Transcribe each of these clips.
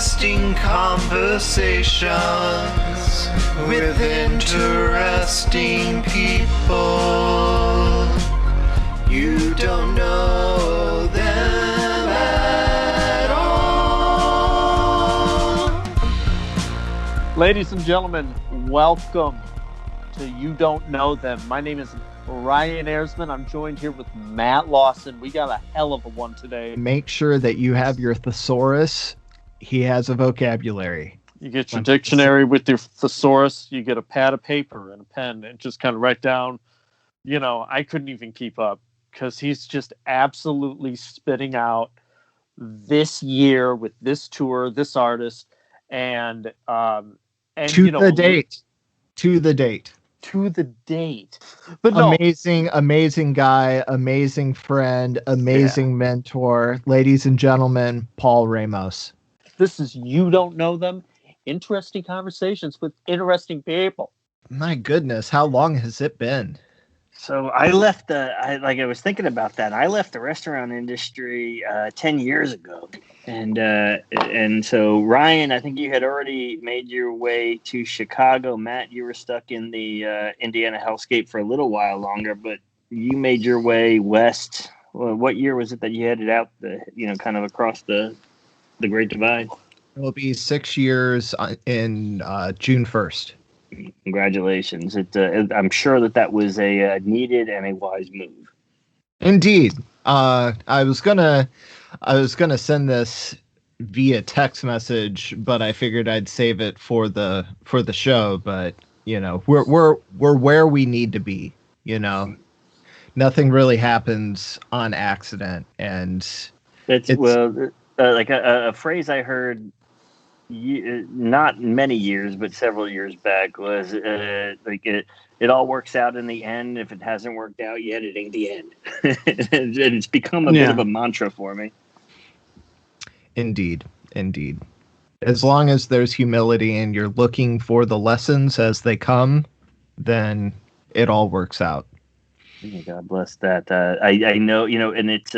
Interesting conversations with interesting people. You don't know them at all. Ladies and gentlemen, welcome to You Don't Know Them. My name is Ryan Ayersman. I'm joined here with Matt Lawson. We got a hell of a one today. Make sure that you have your thesaurus. He has a vocabulary. You get your dictionary with your thesaurus. You get a pad of paper and a pen and just kind of write down. You know, I couldn't even keep up because he's just absolutely spitting out this year with this tour, this artist, and to the date. But no, amazing guy, amazing friend, amazing mentor. Ladies and gentlemen, Paul Ramos. This is You Don't Know Them. Interesting conversations with interesting people. My goodness, how long has it been? So I left I was thinking about that. I left the restaurant industry 10 years ago. And so Ryan, I think you had already made your way to Chicago. Matt, you were stuck in the Indiana hellscape for a little while longer, but you made your way west. Well, what year was it that you headed out kind of across the Great Divide? It will be 6 years in June 1st. Congratulations. I'm sure that was a needed and a wise move. Indeed. I was gonna send this via text message, but I figured I'd save it for the show. But we're where we need to be. Nothing really happens on accident, and it's like a phrase I heard. Not many years, but several years back was it all works out in the end. If it hasn't worked out yet, it ain't the end. And it's become a bit of a mantra for me. Indeed. As long as there's humility and you're looking for the lessons as they come, then it all works out. God bless that. I know, and it's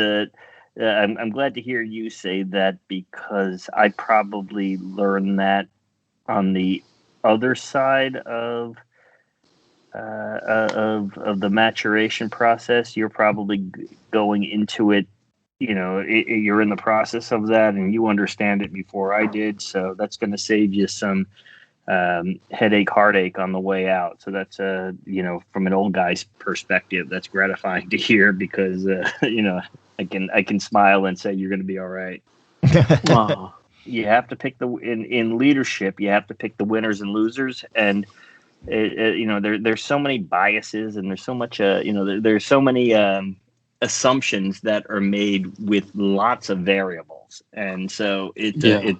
I'm glad to hear you say that, because I probably learned that on the other side of the maturation process. You're probably going into it, you're in the process of that, and you understand it before I did. So that's going to save you some heartache on the way out. So that's from an old guy's perspective, that's gratifying to hear, because I can smile and say you're going to be all right. You have to pick in leadership. You have to pick the winners and losers, and there's so many biases, and there's so much there's so many assumptions that are made with lots of variables, and so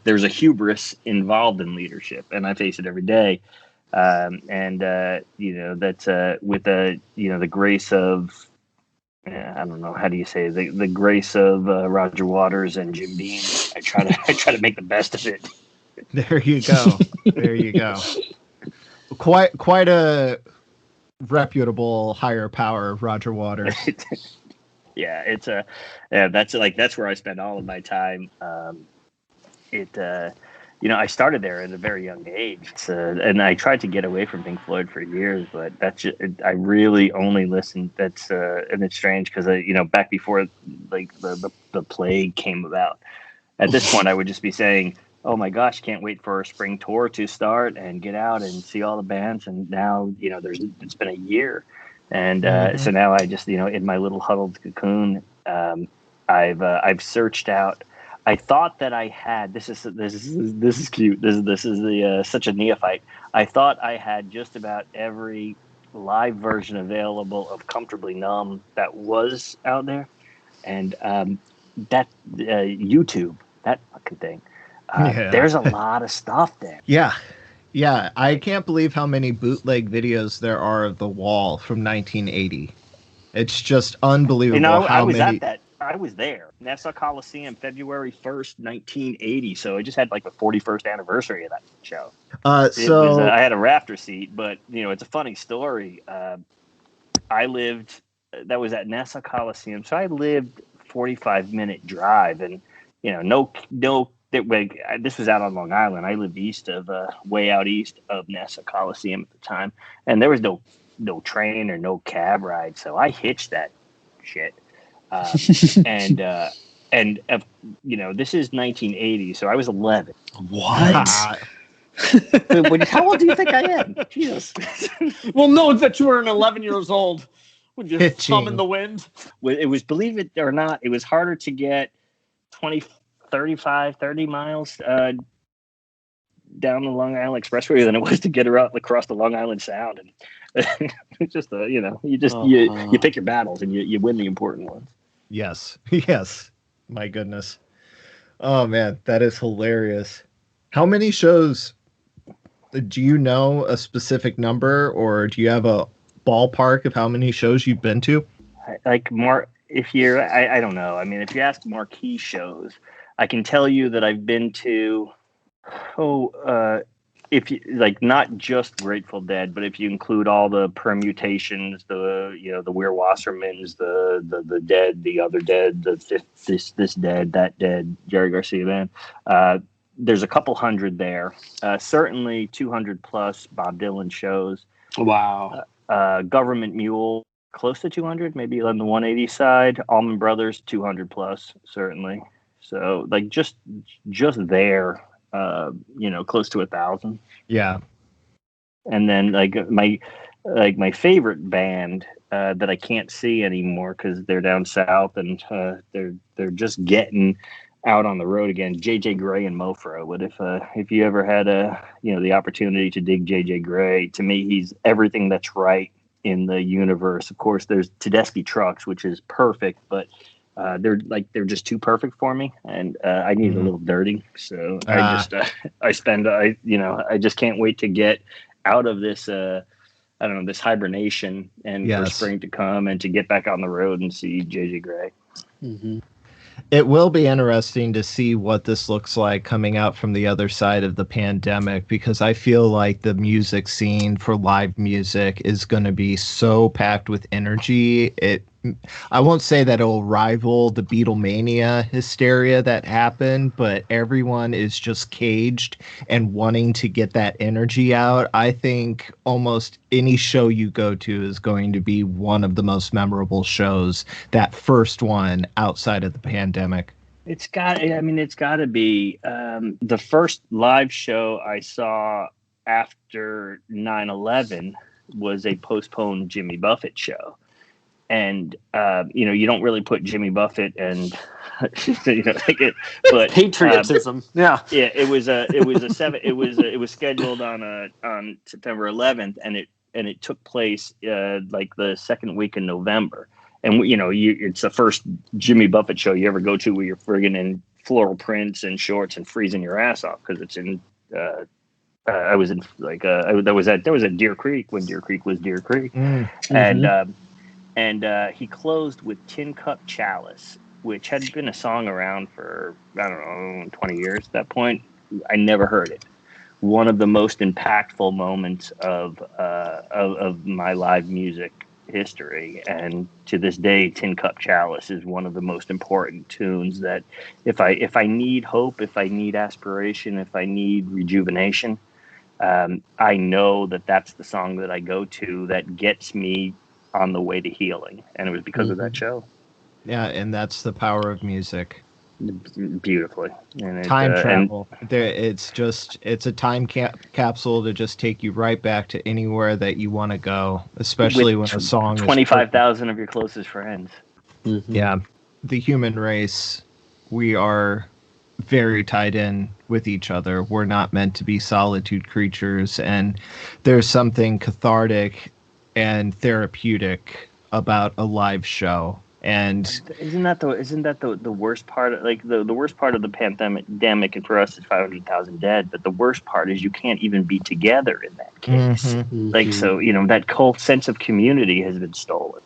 there's a hubris involved in leadership, and I face it every day. That's with the grace of, I don't know, how do you say, the grace of Roger Waters and Jim Beam. I try to make the best of it. There you go. Quite a reputable higher power, Roger Waters. Yeah, that's where I spend all of my time. I started there at a very young age, and I tried to get away from Pink Floyd for years, but I really only listened. And it's strange because back before the plague came about, at this point I would just be saying, "Oh my gosh, can't wait for a spring tour to start and get out and see all the bands." And now it's been a year, and so now I just in my little huddled cocoon, I've searched out. I thought that I had this is cute. This is such a neophyte. I thought I had just about every live version available of Comfortably Numb that was out there, and that YouTube, that fucking thing. There's a lot of stuff there. Yeah. I can't believe how many bootleg videos there are of The Wall from 1980. It's just unbelievable. I was there. Nassau Coliseum, February 1st, 1980. So I just had the 41st anniversary of that show. I had a rafter seat, but it's a funny story. I lived, that was at Nassau Coliseum. So I lived 45-minute drive, and no this was out on Long Island. I lived way out east of Nassau Coliseum at the time, and there was no train or no cab ride, so I hitched that shit. And this is 1980, so I was 11. What? How old do you think I am? Jesus. Well, no, it's that you were an 11 years old when you thumb in the wind. It was, believe it or not, it was harder to get 30 miles down the Long Island Expressway than it was to get her out across the Long Island Sound. And it's just you pick your battles and you win the important ones. Yes. My goodness. Oh man, that is hilarious. How many shows? Do you know a specific number, or do you have a ballpark of how many shows you've been to? Like more, if you're, I don't know. I mean, if you ask marquee shows, I can tell you that I've been to, if you like, not just Grateful Dead, but if you include all the permutations, the Weir Wassermans, the Dead, the other Dead, this Dead, that Dead, Jerry Garcia Band, there's a couple hundred there. Certainly 200 plus Bob Dylan shows. Wow. Government Mule, close to 200, maybe on the 180 side. Allman Brothers, 200 plus, certainly. So like just there, close to 1,000. Yeah. And then my favorite band that I can't see anymore because they're down south and they're just getting out on the road again. JJ Grey and Mofro. But if you ever had the opportunity to dig JJ Grey, to me he's everything that's right in the universe. Of course, there's Tedeschi Trucks, which is perfect, but they're just too perfect for me, and I need a little dirty. So I just can't wait to get out of this. This hibernation and for spring to come and to get back on the road and see JJ Grey. Mm-hmm. It will be interesting to see what this looks like coming out from the other side of the pandemic, because I feel like the music scene for live music is going to be so packed with energy. I won't say that it'll rival the Beatlemania hysteria that happened, but everyone is just caged and wanting to get that energy out. I think almost any show you go to is going to be one of the most memorable shows, that first one outside of the pandemic. It's got to be the first live show I saw after 9/11 was a postponed Jimmy Buffett show. And you don't really put Jimmy Buffett and but patriotism. It was scheduled on September 11th, and it took place like the second week in November. And it's the first Jimmy Buffett show you ever go to where you're friggin' in floral prints and shorts and freezing your ass off because it's in. I was in that was at Deer Creek when Deer Creek was Deer Creek, and he closed with Tin Cup Chalice, which had been a song around for, 20 years at that point. I never heard it. One of the most impactful moments of my live music history. And to this day, Tin Cup Chalice is one of the most important tunes that if I need hope, if I need aspiration, if I need rejuvenation, I know that that's the song that I go to that gets me on the way to healing, and it was because of that show. Yeah, and that's the power of music. Beautifully. And time travel. It's a time capsule to just take you right back to anywhere that you want to go, especially when a song 25,000 of your closest friends. Mm-hmm. Yeah, the human race, we are very tied in with each other. We're not meant to be solitude creatures, and there's something cathartic and therapeutic about a live show. And isn't that the worst part? The worst part of the pandemic, and for us, is 500,000 dead. But the worst part is you can't even be together in that case. Mm-hmm. So that whole sense of community has been stolen.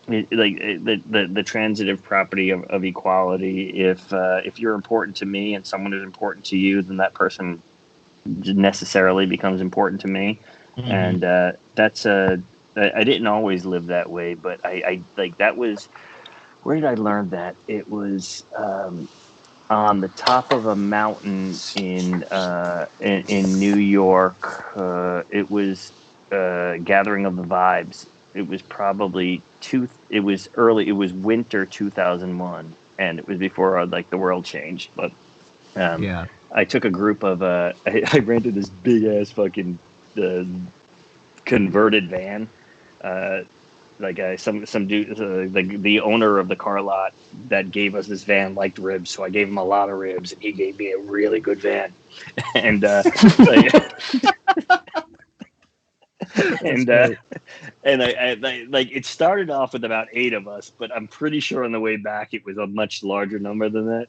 The transitive property of equality. If you're important to me and someone is important to you, then that person necessarily becomes important to me. Mm-hmm. And that's I didn't always live that way, but I that was. Where did I learn that? It was on the top of a mountain in New York. It was Gathering of the Vibes. It was probably It was early. It was winter 2001, and it was before like the world changed. But Yeah. I took a group of. I rented this big ass fucking converted van. Like some dude, like the owner of the car lot that gave us this van liked ribs, so I gave him a lot of ribs, and he gave me a really good van. And like, and I like it started off with about 8 of us, but I'm pretty sure on the way back it was a much larger number than that.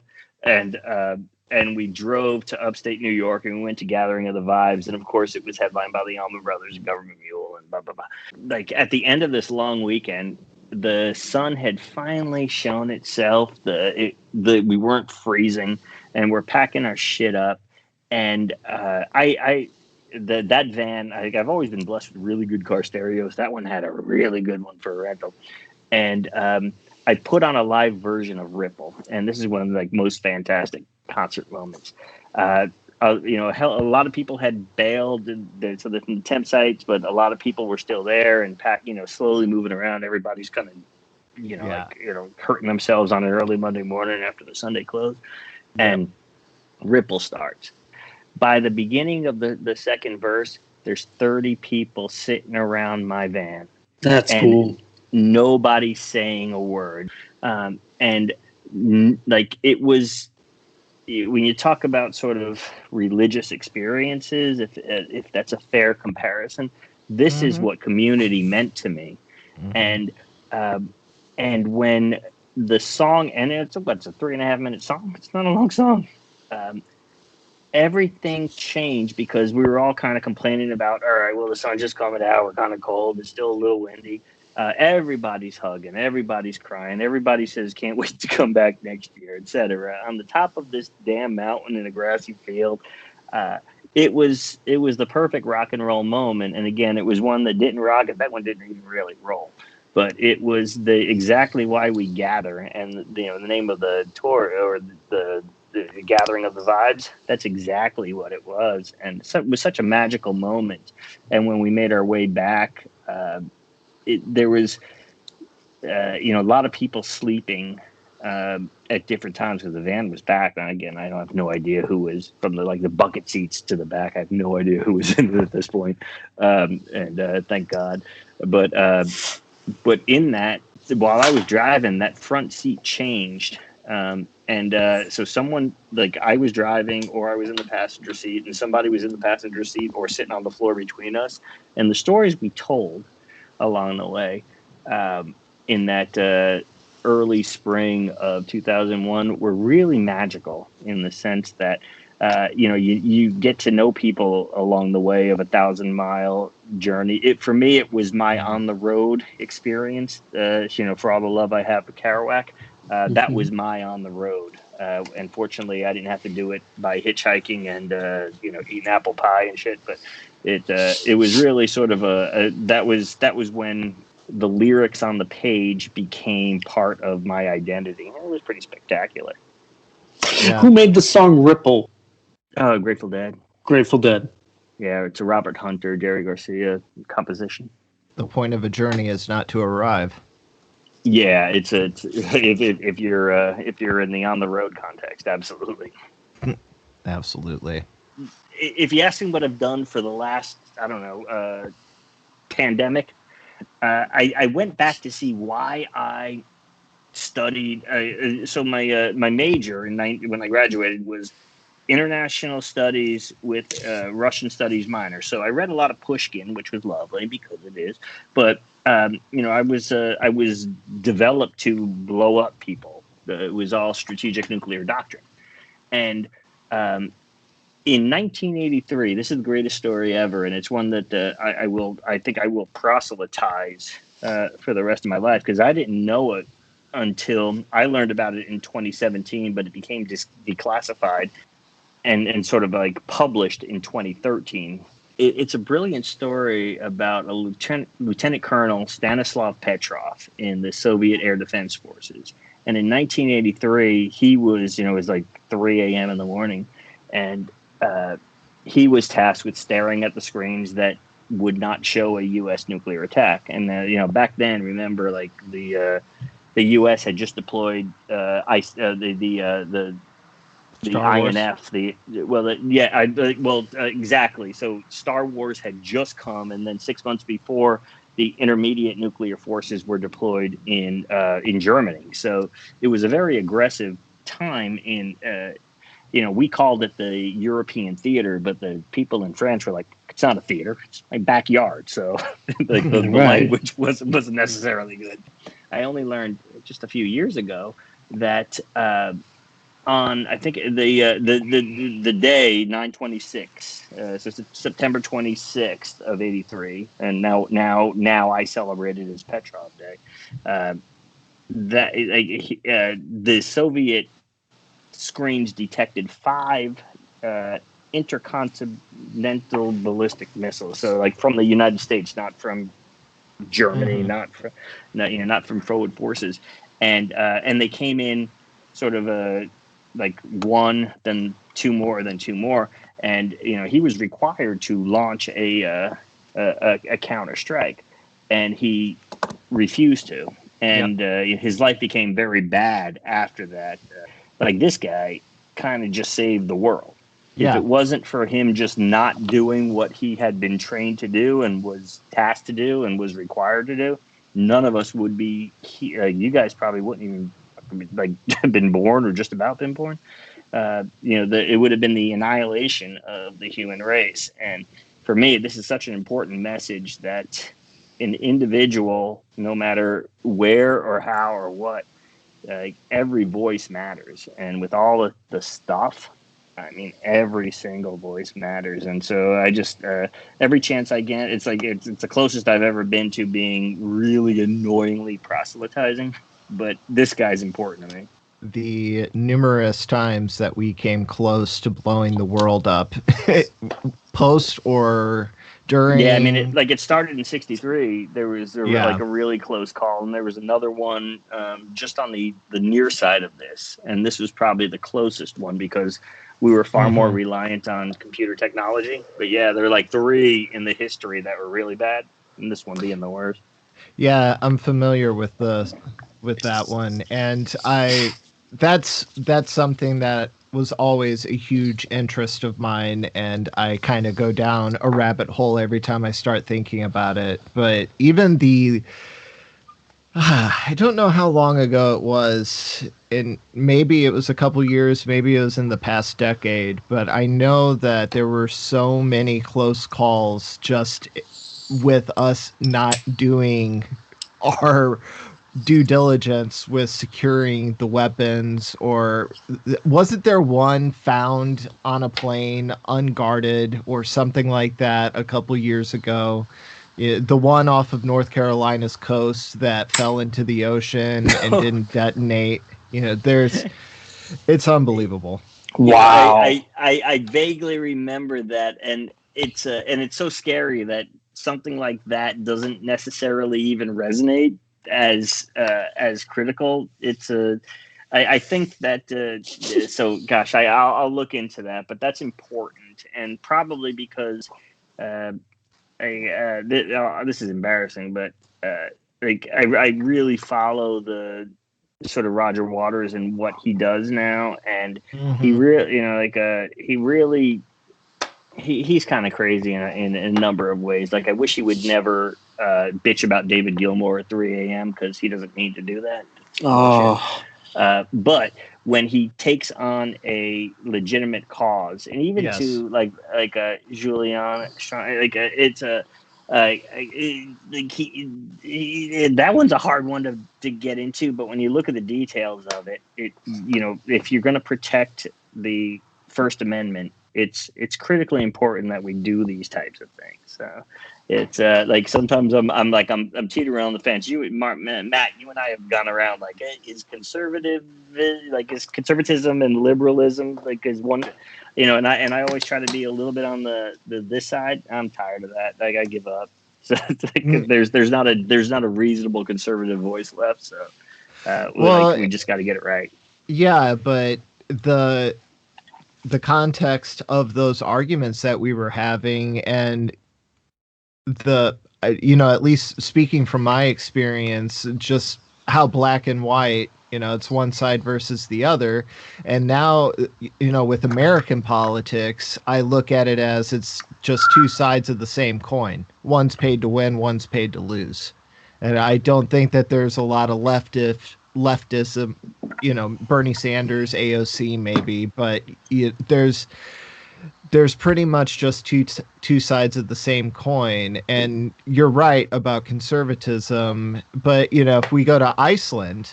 And we drove to upstate New York, and we went to Gathering of the Vibes, and of course it was headlined by the Allman Brothers and Government Mule and blah blah blah. Like at the end of this long weekend, the sun had finally shown itself. We weren't freezing, and we're packing our shit up. And that van, I've always been blessed with really good car stereos. That one had a really good one for a rental, and I put on a live version of Ripple, and this is one of the like most fantastic concert moments. A lot of people had bailed from the temp sites, but a lot of people were still there and slowly moving around. Everybody's kind of, hurting themselves on an early Monday morning after the Sunday close. And Ripple starts. By the beginning of the second verse, there's 30 people sitting around my van. That's cool. Nobody's saying a word. It was, when you talk about sort of religious experiences, if that's a fair comparison, this is what community meant to me. And when the song, and it's a 3.5-minute song. It's not a long song. Everything changed because we were all kind of complaining about, all right, well, the sun's just coming out. We're kind of cold. It's still a little windy. Everybody's hugging. Everybody's crying. Everybody says, can't wait to come back next year, etc. On the top of this damn mountain in a grassy field. It was the perfect rock and roll moment. And again, it was one that didn't rock. That one didn't even really roll. But it was exactly why we gather. And the name of the tour, or the Gathering of the Vibes, that's exactly what it was. And so it was such a magical moment. And when we made our way back, there was a lot of people sleeping at different times because the van was back. And again, I have no idea who was from the bucket seats to the back. I have no idea who was in it at this point. And thank God. But in that, while I was driving, that front seat changed. So someone, like I was driving or I was in the passenger seat, and somebody was in the passenger seat or sitting on the floor between us. And the stories we told along the way in that early spring of 2001 were really magical in the sense that, you get to know people along the way of a 1,000-mile journey. For me, it was my on the road experience, for all the love I have for Kerouac. That was my on the road. And fortunately, I didn't have to do it by hitchhiking and eating apple pie and shit. But it was really sort of that was when the lyrics on the page became part of my identity. It was pretty spectacular. Yeah. Who made the song Ripple? Grateful Dead. Grateful Dead. Yeah, it's a Robert Hunter, Jerry Garcia composition. The point of a journey is not to arrive. Yeah, if you're in the on the road context, absolutely. Absolutely. If you ask me what I've done for the last, pandemic, I went back to see why I studied. So my major when I graduated was international studies with Russian studies minor. So I read a lot of Pushkin, which was lovely because it is, but I was developed to blow up people. It was all strategic nuclear doctrine. And in 1983, this is the greatest story ever, and it's one that I think I will proselytize for the rest of my life, because I didn't know it until I learned about it in 2017, but it became declassified and sort of like published in 2013. it's a brilliant story about a Lieutenant Colonel Stanislav Petrov in the Soviet Air Defense Forces. And in 1983, he was, it was like 3 a.m. in the morning, and he was tasked with staring at the screens that would not show a U.S. nuclear attack. And back then, remember, like the U.S. had just deployed the INF. Exactly. So Star Wars had just come, and then 6 months before, the intermediate nuclear forces were deployed in Germany. So it was a very aggressive time in. We called it the European theater, but the people in France were like, "It's not a theater; it's my backyard." So, the language wasn't necessarily good. I only learned just a few years ago that on, I think, the day 9/26, so September 26th of '83, and now I celebrate it as Petrov Day. The Soviet screens detected 5 intercontinental ballistic missiles. So, like, from the United States, not from Germany, not from forward forces, and they came in sort of like one, then two more, and he was required to launch a counter strike, and he refused to, and his life became very bad after that. Like, this guy kind of just saved the world. If it wasn't for him just not doing what he had been trained to do and was tasked to do and was required to do, none of us would be here. You guys probably wouldn't even been born or just about been born. It would have been the annihilation of the human race. And for me, this is such an important message that an individual, no matter where or how or what, every voice matters. And with all the stuff, I mean, every single voice matters. And so I just, every chance I get, it's the closest I've ever been to being really annoyingly proselytizing. But this guy's important to me. The numerous times that we came close to blowing the world up, post or during. Yeah, I mean, it started in '63. There was like a really close call, and there was another one just on the near side of this, and this was probably the closest one because we were far more reliant on computer technology. But yeah, there were like 3 in the history that were really bad, and this one being the worst. Yeah, I'm familiar with that one, and that's something that was always a huge interest of mine, and I kind of go down a rabbit hole every time I start thinking about it. But even I don't know how long ago it was, and maybe it was a couple years, maybe it was in the past decade, but I know that there were so many close calls just with us not doing our due diligence with securing the weapons. Or wasn't there one found on a plane unguarded or something like that a couple years ago? The one off of North Carolina's coast that fell into the ocean and didn't detonate. It's unbelievable. Wow. Yeah, I vaguely remember that, and it's so scary that something like that doesn't necessarily even resonate as critical. I think that so gosh, I'll look into that, but that's important, and probably because this is embarrassing, but I really follow the sort of Roger Waters and what he does now, and he really he's kind of crazy in a number of ways. Like, I wish he would never bitch about David Gilmour at 3 a.m. because he doesn't need to do that. But when he takes on a legitimate cause, and even to like Julian, that one's a hard one to get into. But when you look at the details of it, if you're going to protect the First Amendment, it's critically important that we do these types of things. So it's like sometimes I'm teetering on the fence. Matt, you and I have gone around like, is conservatism and liberalism like is one, and I always try to be a little bit on the this side. I'm tired of that. Like I give up. So it's like, there's not a reasonable conservative voice left. So we just got to get it right. Yeah, but the context of those arguments that we were having, and at least speaking from my experience, just how black and white, it's one side versus the other. And now, with American politics, I look at it as it's just two sides of the same coin. One's paid to win, one's paid to lose. And I don't think that there's a lot of leftism, Bernie Sanders, AOC maybe, but there's pretty much just two sides of the same coin. And you're right about conservatism, but if we go to Iceland,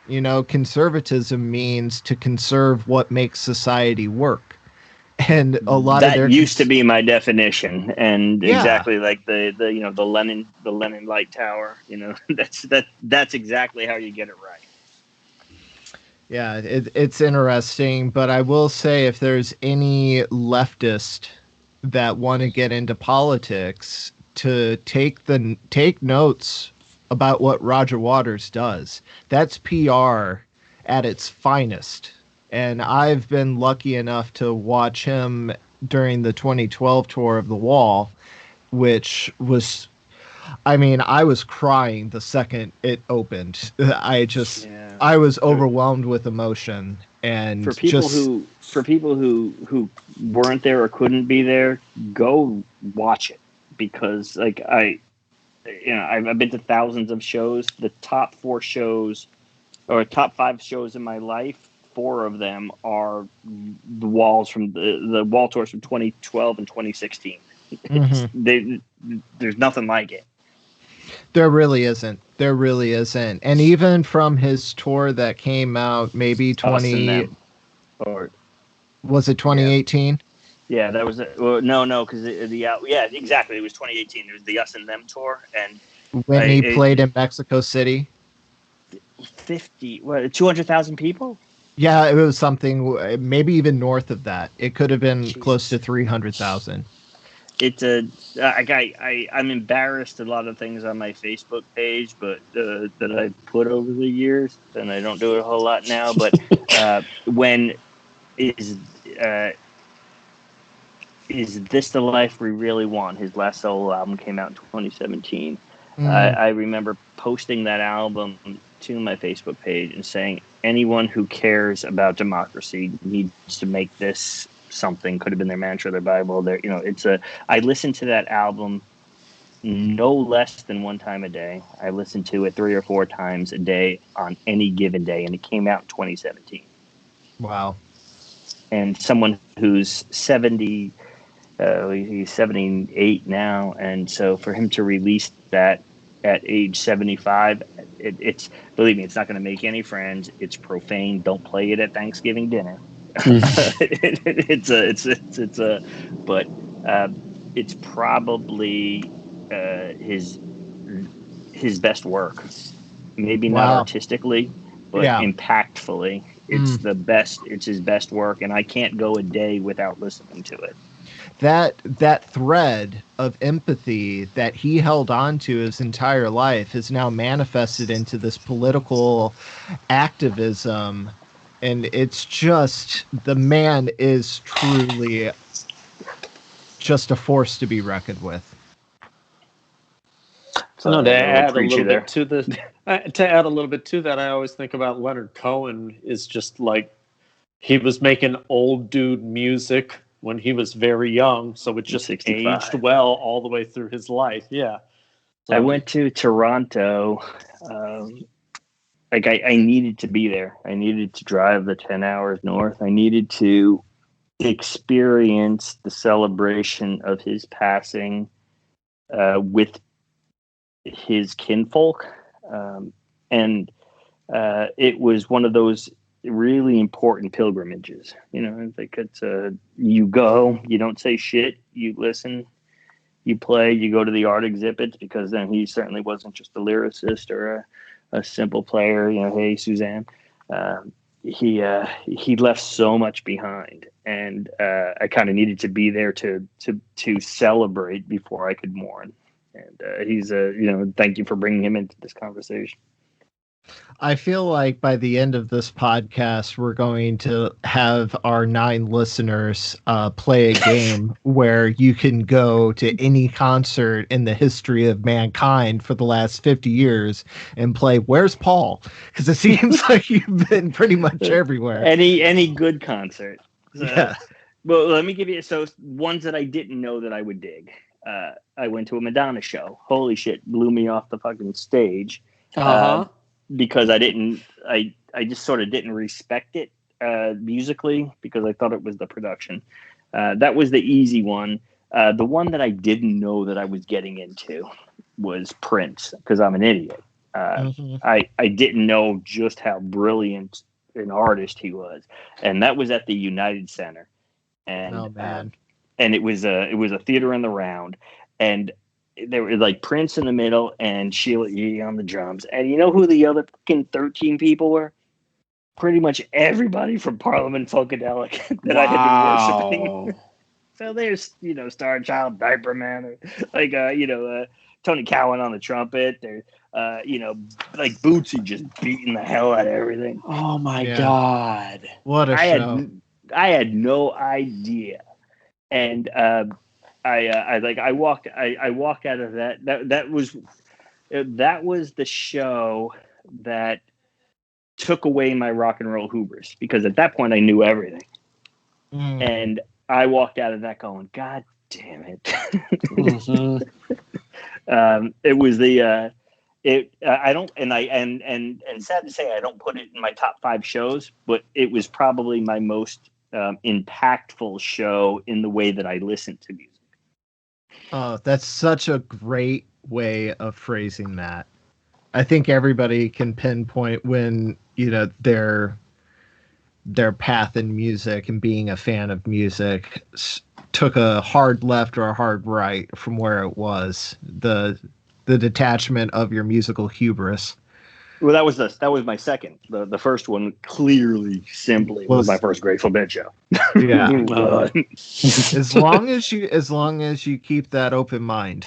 conservatism means to conserve what makes society work. And a lot that of used to be my definition, and exactly like the Lenin Light Tower, that's exactly how you get it right. Yeah, it's interesting, but I will say if there's any leftist that want to get into politics, to take notes about what Roger Waters does. That's PR at its finest. And I've been lucky enough to watch him during the 2012 tour of The Wall, which was, I was crying the second it opened. I was overwhelmed with emotion. And for people who weren't there or couldn't be there, go watch it, because I've been to thousands of shows. The top 4 shows, or top 5 shows in my life, 4 of them are the Walls from the Wall tours from 2012 and 2016. There's nothing like it. There really isn't. And even from his tour that came out maybe was it 2018? Yeah, that was no, because exactly. It was 2018. There was the Us and Them tour, and when he played in Mexico City. 200,000 people. Yeah, it was something maybe even north of that. It could have been close to 300,000. It's I'm embarrassed a lot of things on my Facebook page, but that I put over the years, and I don't do it a whole lot now. But when is this the life we really want? His last solo album came out in 2017. I remember posting that album to my Facebook page and saying, anyone who cares about democracy needs to make this something. Could have been their mantra, their Bible. I listened to that album no less than one time a day. I listened to it 3 or 4 times a day on any given day, and it came out in 2017. Wow. And someone who's 70, he's 78 now, and so for him to release that at age 75, it's believe me, it's not going to make any friends. It's profane. Don't play it at Thanksgiving dinner. It's probably his best work. Maybe not artistically, but impactfully. It's the best. It's his best work, and I can't go a day without listening to it. That thread of empathy that he held on to his entire life is now manifested into this political activism. And it's just, the man is truly just a force to be reckoned with. So to add a little bit to that, I always think about Leonard Cohen is just like, he was making old dude music when he was very young, so it just 65. Aged well all the way through his life. Yeah. So, I went to Toronto. I needed to be there. I needed to drive the 10 hours north. I needed to experience the celebration of his passing with his kinfolk. And it was one of those really important pilgrimages. You know, I think it's you go, you don't say shit, you listen, you play, you go to the art exhibits, because then he certainly wasn't just a lyricist or a simple player. You know, hey Suzanne, he left so much behind, and I kind of needed to be there to celebrate before I could mourn. And he's thank you for bringing him into this conversation. I feel like by the end of this podcast, we're going to have our 9 listeners play a game where you can go to any concert in the history of mankind for the last 50 years and play Where's Paul? Because it seems like you've been pretty much everywhere. Any good concert. So, Yeah. Well, let me give you ones that I didn't know that I would dig. I went to a Madonna show. Holy shit, blew me off the fucking stage. Because I just sort of didn't respect it musically, because I thought it was the production. That was the easy one. The one that I didn't know that I was getting into was Prince, because I'm an idiot. I didn't know just how brilliant an artist he was, and that was at the United Center. And and it was a theater in the round, and there was like Prince in the middle and Sheila E. on the drums. And you know who the other fucking 13 people were? Pretty much everybody from Parliament Funkadelic that I had been worshiping. So there's, Star Child, Diaper Man, like, Tony Cowan on the trumpet. There's, like Bootsy just beating the hell out of everything. Oh my God. What a show. I had no idea. And, I walked out of that was the show that took away my rock and roll hubris, because at that point I knew everything. And I walked out of that going, God damn it. It was I don't, and sad to say, I don't put it in my top 5 shows, but it was probably my most impactful show in the way that I listened to music. Oh, that's such a great way of phrasing that. I think everybody can pinpoint when, their path in music and being a fan of music took a hard left or a hard right from where it was. The detachment of your musical hubris. Well, that was my second. The first one clearly, simply was my first Grateful Dead show. Yeah. As long as you keep that open mind.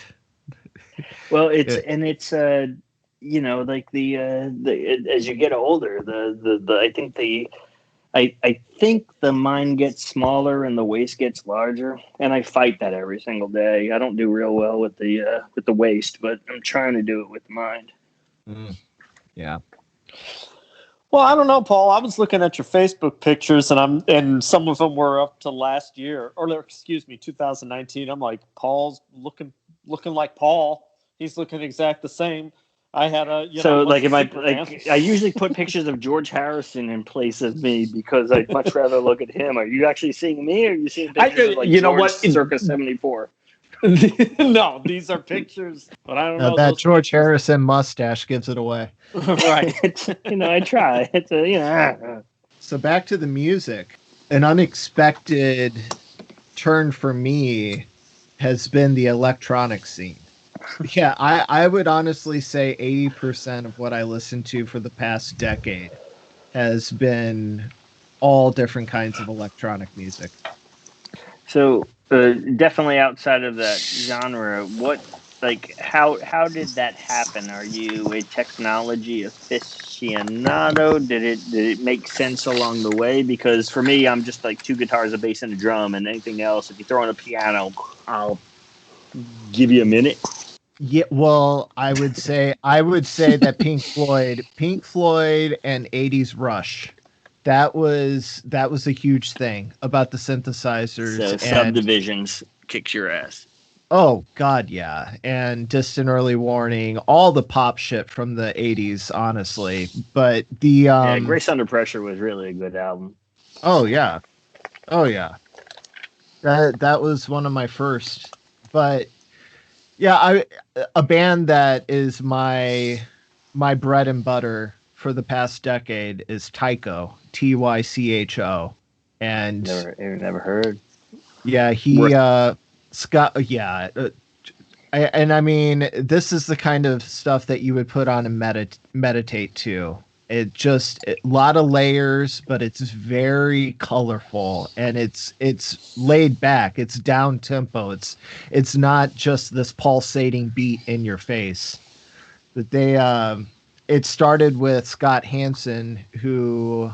Well, it's like as you get older, I think the mind gets smaller and the waist gets larger, and I fight that every single day. I don't do real well with the waist, but I'm trying to do it with the mind. Yeah. Well, I don't know, Paul. I was looking at your Facebook pictures, and some of them were up to last year, or 2019. I'm like, Paul's looking like Paul. He's looking exact the same. I had I usually put pictures of George Harrison in place of me, because I'd much rather look at him. Are you actually seeing me, or are you seeing pictures of George circa 74? No, these are pictures, but I don't know. That George Harrison mustache gives it away. Right. I try. So back to the music. An unexpected turn for me has been the electronic scene. Yeah, I would honestly say 80% of what I listen to for the past decade has been all different kinds of electronic music. So definitely outside of that genre, how did that happen? Are you a technology aficionado? Did it make sense along the way? Because for me, I'm just like 2 guitars, a bass, and a drum, and anything else. If you throw in a piano, I'll give you a minute. Yeah, well, I would say that Pink Floyd and 80s Rush, that was a huge thing about the synthesizers. So Subdivisions kicks your ass. Oh God, yeah, and Distant Early Warning, all the pop shit from the 80s, honestly. But the Grace Under Pressure was really a good album. Oh yeah, that was one of my first, but. Yeah, a band that is my bread and butter for the past decade is Tycho, Tycho, and Never heard. yeah, Scott. Yeah, I mean, this is the kind of stuff that you would put on and meditate to. A lot of layers, but it's very colorful and it's laid back. It's down tempo. It's not just this pulsating beat in your face. But it started with Scott Hansen, who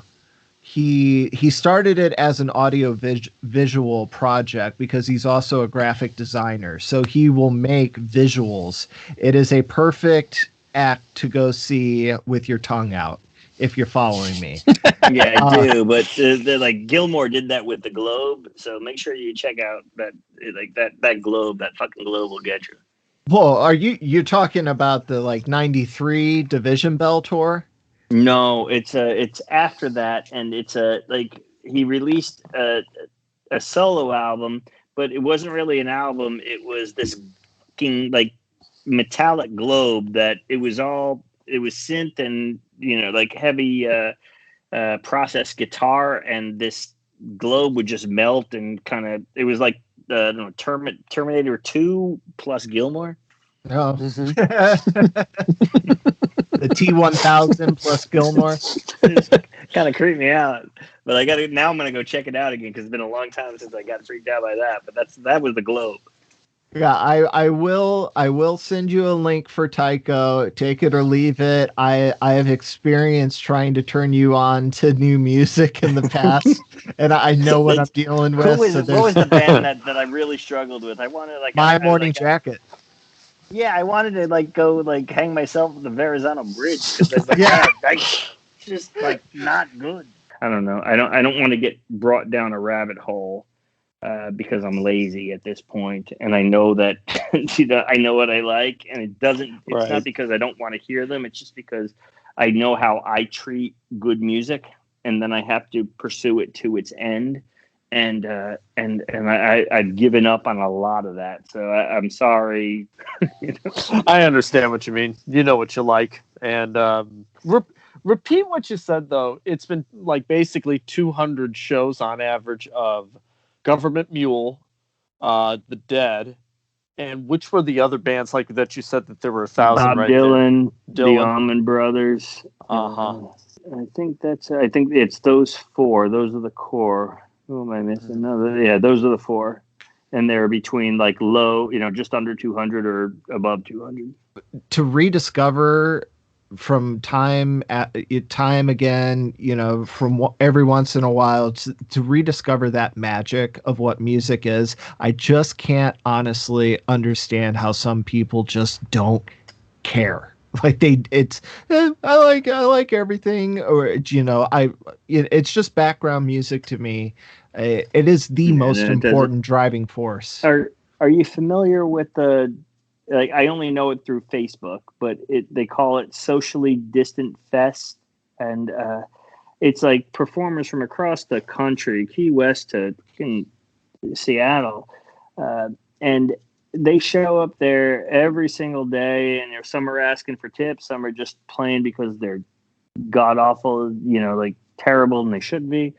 he started it as an audio visual project because he's also a graphic designer. So he will make visuals. It is a perfect act to go see with your tongue out, if you're following me. Yeah, I do. But they're like Gilmore did that with the Globe. So make sure you check out that Globe. That fucking Globe will get you. Well, you're talking about the 93 Division Bell tour? No, it's after that, and it's he released a solo album, but it wasn't really an album. It was this fucking metallic globe that it was synth and heavy processed guitar, and this globe would just melt and it was like Terminator 2 plus Gilmore. Oh. The T-1000 plus Gilmore. Kind of creeped me out, but now I'm gonna go check it out again because it's been a long time since I got freaked out by that. But that was the Globe. Yeah, I will send you a link for Tycho. Take it or leave it. I have experience trying to turn you on to new music in the past, and I know what I'm dealing with. What was the band that I really struggled with? I wanted My Morning Jacket. Yeah, I wanted to go hang myself at the Verrazano Bridge because just not good. I don't know. I don't want to get brought down a rabbit hole because I'm lazy at this point, and I know that I know what I like, and it doesn't. It's not because I don't want to hear them. It's just because I know how I treat good music, and then I have to pursue it to its end. And I've given up on a lot of that, so I'm sorry. I understand what you mean. You know what you like, and repeat what you said though. It's been basically 200 shows on average of Government Mule, The Dead, and which were the other bands that you said that there were 1,000? Bob right Dylan, there? the Allman Brothers. I think it's those four. Those are the core. Who am I missing? No, those are the four, and they're between low, just under 200 or above 200. To rediscover from time again, from every once in a while, to rediscover that magic of what music is. I just can't honestly understand how some people just don't care. I like everything, or it's just background music to me. It is the most important driving force. Are you familiar with the? I only know it through Facebook, but they call it Socially Distant Fest, and it's performers from across the country, Key West to Seattle, and they show up there every single day, and some are asking for tips, some are just playing because they're god awful, terrible, and they should be.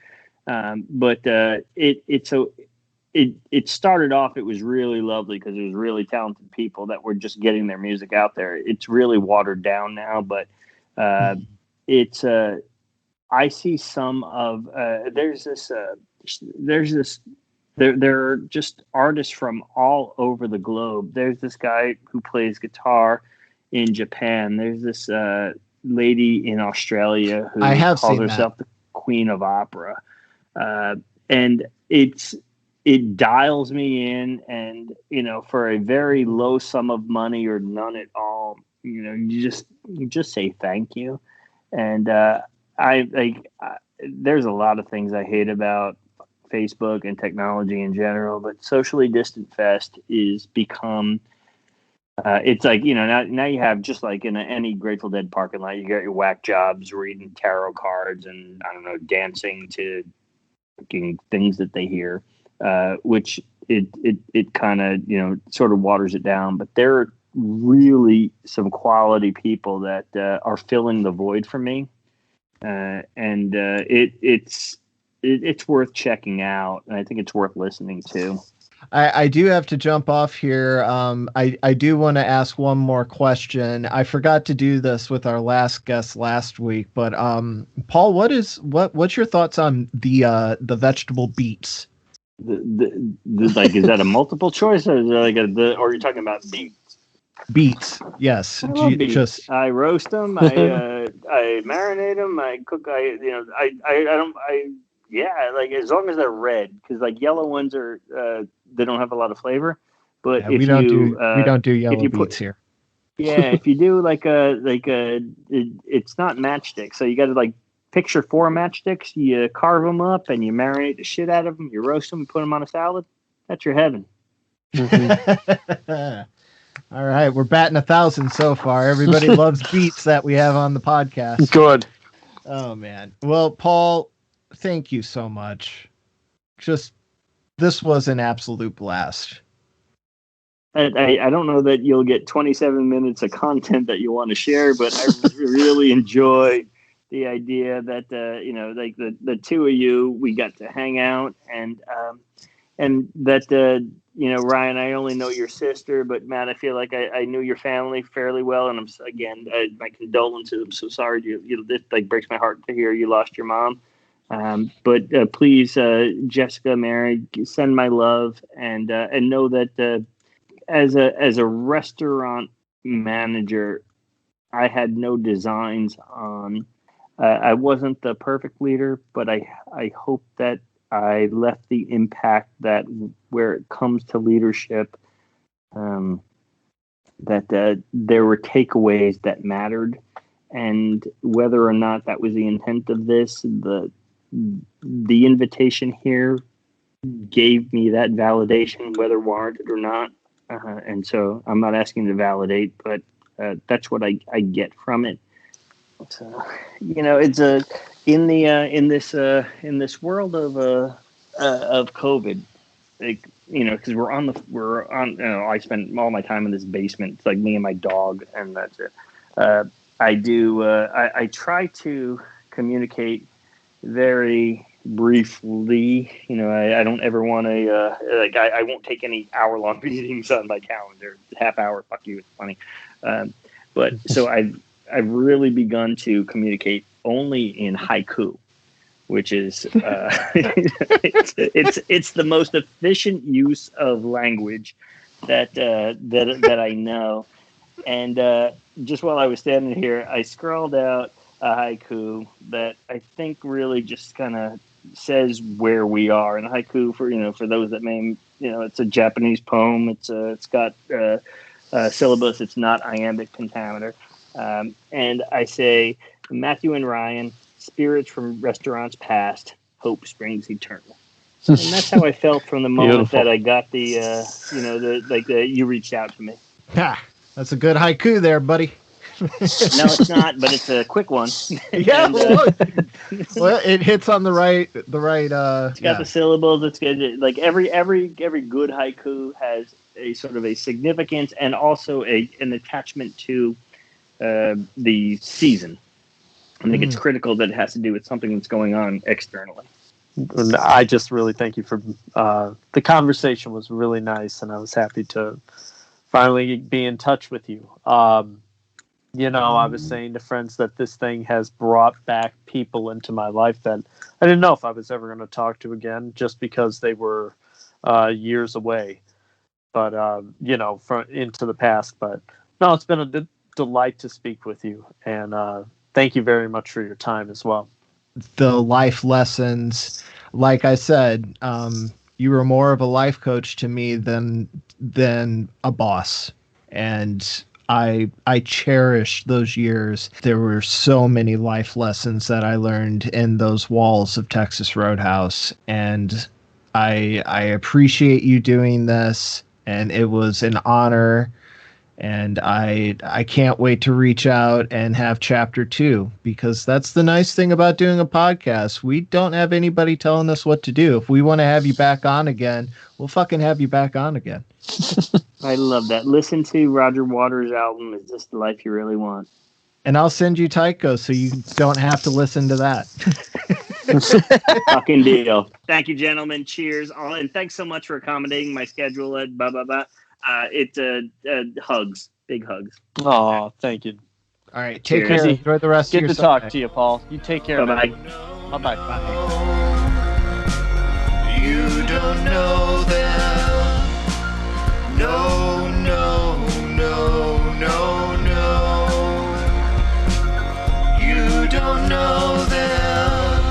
But it started off. It was really lovely because it was really talented people that were just getting their music out there. It's really watered down now, but it's. I see some of There are just artists from all over the globe. There's this guy who plays guitar in Japan. There's this lady in Australia who calls herself the Queen of Opera. And it dials me in, and, for a very low sum of money or none at all, you just say thank you. And there's a lot of things I hate about Facebook and technology in general, but Socially Distant Fest is become it's now you have, just like in any Grateful Dead parking lot, you got your whack jobs reading tarot cards and dancing to things that they hear, which it kind of sort of waters it down. But there are really some quality people that are filling the void for me, It's worth checking out, and I think it's worth listening to. I do have to jump off here. I do want to ask one more question. I forgot to do this with our last guest last week, but Paul, what's your thoughts on the vegetable beets? Like, is that a multiple choice, or is that or are you talking about beets? Beets, yes. I love beets. I roast them. I marinate them. I cook. Yeah, like as long as they're red, because like yellow ones are they don't have a lot of flavor. But yeah, we don't do yellow beets here. Yeah, if you do it's not matchsticks, so you got to like picture 4 matchsticks. You carve them up and you marinate the shit out of them. You roast them, put them on a salad. That's your heaven. Mm-hmm. All right, we're batting 1,000 so far. Everybody loves beets that we have on the podcast. Good. Oh man. Well, Paul, thank you so much. This was an absolute blast. I don't know that you'll get 27 minutes of content that you want to share, but I really enjoy the idea that like the two of you, we got to hang out, and that Ryan, I only know your sister, but Matt, I feel like I knew your family fairly well, and my condolences. I'm so sorry. This like breaks my heart to hear you lost your mom. But please, Jessica, Mary, send my love, and know that as a restaurant manager, I had no designs on. I wasn't the perfect leader, but I hope that I left the impact that where it comes to leadership, that there were takeaways that mattered, and whether or not that was the intent of this, the invitation here gave me that validation, whether warranted or not. And so I'm not asking to validate, but that's what I get from it. So, it's in this world of COVID, like, because we're on. I spend all my time in this basement. It's like me and my dog, and that's it. I try to communicate very briefly. I don't ever want to I won't take any hour-long meetings on my calendar. Half hour, fuck you, it's funny. But so I've really begun to communicate only in haiku, which is it's the most efficient use of language that I know. And just while I was standing here, I scrawled out a haiku that I think really just kind of says where we are. And haiku, for those that may, it's a Japanese poem. It's got syllabus. It's not iambic pentameter. And I say, Matthew and Ryan, spirits from restaurants past, hope springs eternal. And that's how I felt from the moment Beautiful. That I got you reached out to me. Ha, that's a good haiku there, buddy. No, it's not, but it's a quick one. Yeah, and, well, it hits on the right. It's got the syllables. It's good. Like every good haiku has a sort of a significance and also an attachment to the season. I think it's critical that it has to do with something that's going on externally. I just really thank you for the conversation was really nice, and I was happy to finally be in touch with you. I was saying to friends that this thing has brought back people into my life that I didn't know if I was ever going to talk to again, just because they were years away, but into the past. But no, it's been a delight to speak with you, and thank you very much for your time as well. The life lessons, like I said, you were more of a life coach to me than a boss, and I cherish those years. There were so many life lessons that I learned in those walls of Texas Roadhouse, and I appreciate you doing this, and it was an honor. And I can't wait to reach out and have chapter 2, because that's the nice thing about doing a podcast. We don't have anybody telling us what to do. If we want to have you back on again, we'll fucking have you back on again. I love that. Listen to Roger Waters' album, Is This the Life You Really Want? And I'll send you Tycho so you don't have to listen to that. Fucking deal. Thank you, gentlemen. Cheers. And thanks so much for accommodating my schedule. Hugs. Big hugs. Oh, thank you. All right. Take Cheers. care. Enjoy the rest of Good your to Sunday. talk to you, Paul. You take care. Bye-bye. Bye-bye. You don't know them. No, no, no, no, no. You don't know them.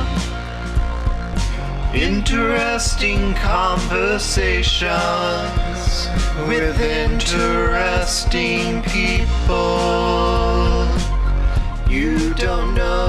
Interesting conversations with interesting people. You don't know